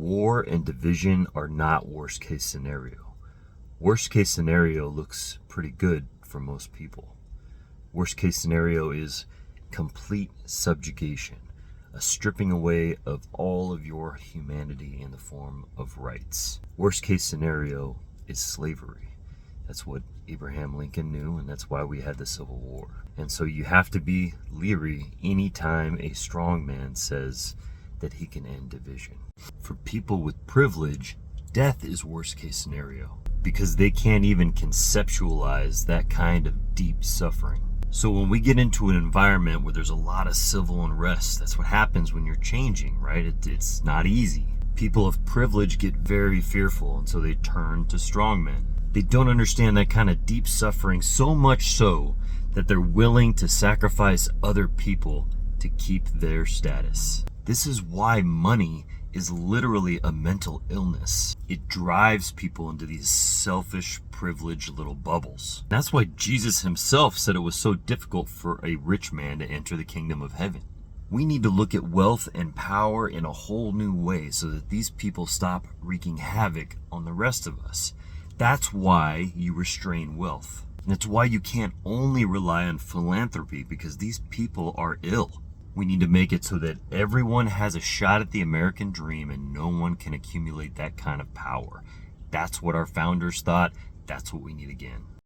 War and division are not worst case scenario. Worst case scenario looks pretty good for most people. Worst case scenario is complete subjugation, a stripping away of all of your humanity in the form of rights. Worst case scenario is slavery. That's what Abraham Lincoln knew, and that's why we had the Civil War. And so you have to be leery anytime a strong man says that he can end division. For people with privilege, death is worst case scenario because they can't even conceptualize that kind of deep suffering. So when we get into an environment where there's a lot of civil unrest, that's what happens when you're changing, right? It's not easy. People of privilege get very fearful, and so they turn to strongmen. They don't understand that kind of deep suffering, so much so that they're willing to sacrifice other people to keep their status. This is why money is literally a mental illness. It drives people into these selfish, privileged little bubbles. That's why Jesus himself said it was so difficult for a rich man to enter the kingdom of heaven. We need to look at wealth and power in a whole new way so that these people stop wreaking havoc on the rest of us. That's why you restrain wealth. And it's why you can't only rely on philanthropy, because these people are ill. We need to make it so that everyone has a shot at the American dream and no one can accumulate that kind of power. That's what our founders thought. That's what we need again.